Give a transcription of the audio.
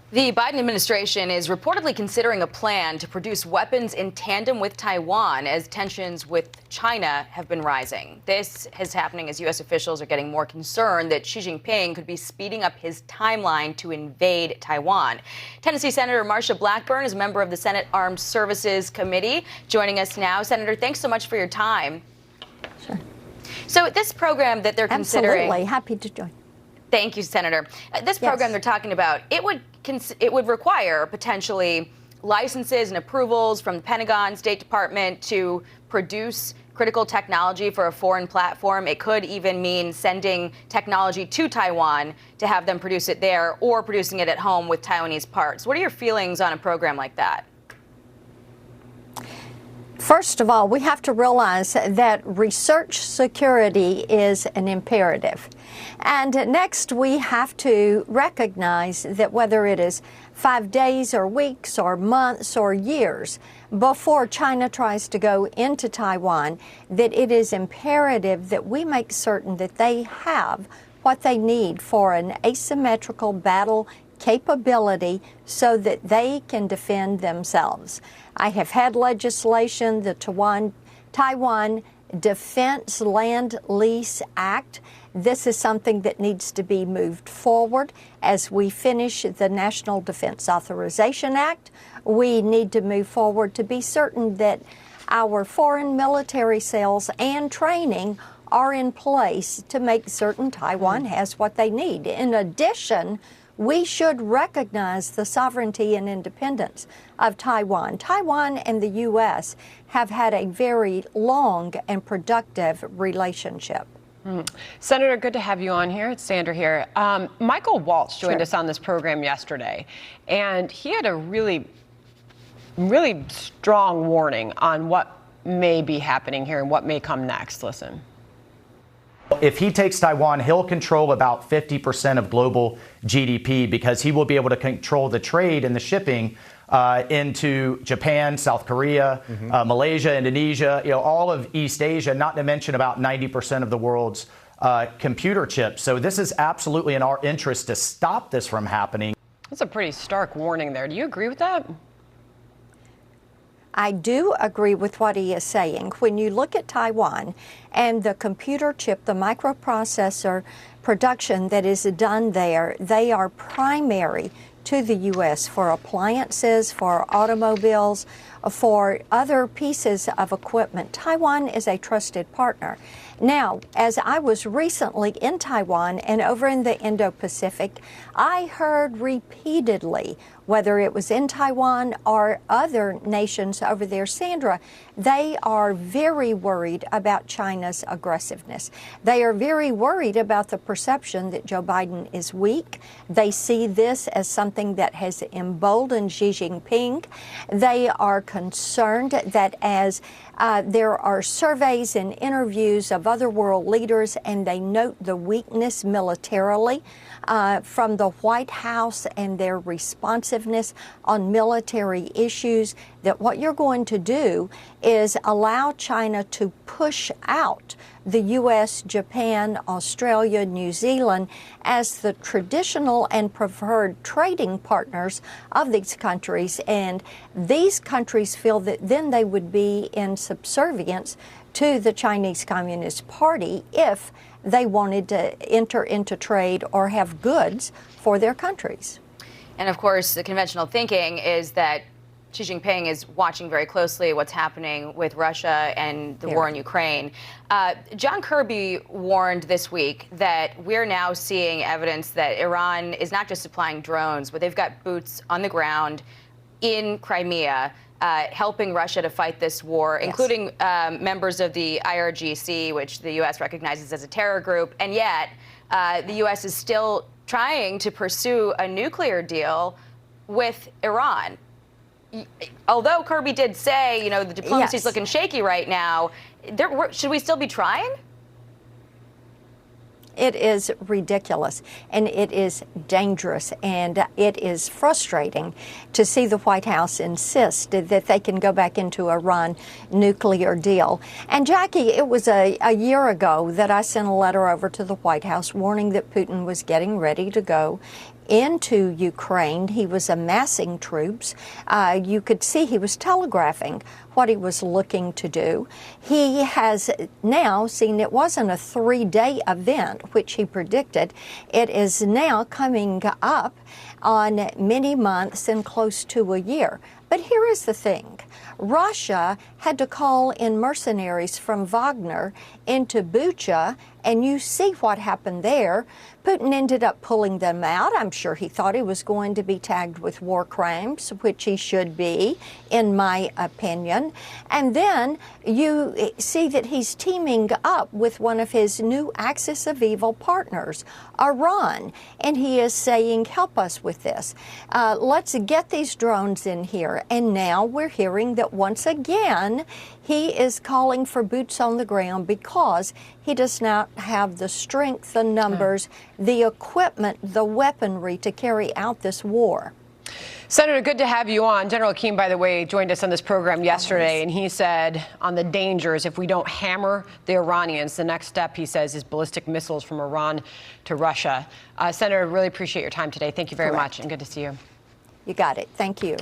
The Biden administration is reportedly considering a plan to produce weapons in tandem with Taiwan as tensions with China have been rising. This is happening as U.S. officials are getting more concerned that Xi Jinping could be speeding up his timeline to invade Taiwan. Tennessee Senator Marsha Blackburn is a member of the Senate Armed Services Committee. Joining us now. Senator, thanks so much for your time. Sure. So this program that they're considering... Absolutely. Happy to join. Thank you, Senator. This program they're talking about, it would require potentially licenses and approvals from the Pentagon, State Department to produce critical technology for a foreign platform. It could even mean sending technology to Taiwan to have them produce it there or producing it at home with Taiwanese parts. What are your feelings on a program like that? First of all, we have to realize that research security is an imperative. And next, we have to recognize that whether it is 5 days or weeks or months or years before China tries to go into Taiwan, that it is imperative that we make certain that they have what they need for an asymmetrical battle capability so that they can defend themselves. I have had legislation, the Taiwan Defense Land Lease Act. This is something that needs to be moved forward as we finish the National Defense Authorization Act. We need to move forward to be certain that our foreign military sales and training are in place to make certain Taiwan has what they need. In addition, we should recognize the sovereignty and independence of Taiwan. Taiwan and the U.S. have had a very long and productive relationship. Senator, good to have you on here. It's Sandra here. Michael Waltz joined us on this program yesterday, and he had a really strong warning on what may be happening here and what may come next. Listen. If he takes Taiwan, he'll control about 50% of global GDP because he will be able to control the trade and the shipping into Japan, South Korea, Malaysia, Indonesia, all of East Asia, not to mention about 90% of the world's computer chips. So this is absolutely in our interest to stop this from happening. That's a pretty stark warning there. Do you agree with that? I do agree with what he is saying. When you look at Taiwan and the computer chip, the microprocessor production that is done there, they are primary to the U.S. for appliances, for automobiles, for other pieces of equipment. Taiwan is a trusted partner. Now, as I was recently in Taiwan and over in the Indo-Pacific, I heard repeatedly, whether it was in Taiwan or other nations over there, Sandra, they are very worried about China's aggressiveness. They are very worried about the perception that Joe Biden is weak. They see this as something that has emboldened Xi Jinping. They are concerned that as there are surveys and interviews of other world leaders, and they note the weakness militarily from the White House and their responsiveness on military issues, that what you're going to do is allow China to push out the U.S., Japan, Australia, New Zealand as the traditional and preferred trading partners of these countries. And these countries feel that then they would be in subservience to the Chinese Communist Party if they wanted to enter into trade or have goods for their countries. And of course, the conventional thinking is that Xi Jinping is watching very closely what's happening with Russia and the war in Ukraine. John Kirby warned this week that we're now seeing evidence that Iran is not just supplying drones, but they've got boots on the ground in Crimea, helping Russia to fight this war, including members of the IRGC, which the U.S. recognizes as a terror group. And yet, the U.S. is still trying to pursue a nuclear deal with Iran. Although Kirby did say, the diplomacy's looking shaky right now, should we still be trying? It is ridiculous, and it is dangerous, and it is frustrating to see the White House insist that they can go back into Iran nuclear deal. And Jacqui, it was a year ago that I sent a letter over to the White House warning that Putin was getting ready to go into Ukraine. He was amassing troops. You could see he was telegraphing what he was looking to do. He has now seen it wasn't a 3-day event, which he predicted. It is now coming up on many months and close to a year. But here is the thing. Russia had to call in mercenaries from Wagner into Bucha, and you see what happened there. Putin ended up pulling them out. I'm sure he thought he was going to be tagged with war crimes, which he should be, in my opinion. And then you see that he's teaming up with one of his new axis of evil partners, Iran, and he is saying, help us with this. Let's get these drones in here. And now we're hearing that once again, he is calling for boots on the ground because he does not have the strength, the numbers, the equipment, the weaponry to carry out this war. Senator, good to have you on. General Keane, by the way, joined us on this program yesterday, and he said on the dangers, if we don't hammer the Iranians, the next step, he says, is ballistic missiles from Iran to Russia. Senator, really appreciate your time today. Thank you very much, and good to see you. You got it. Thank you.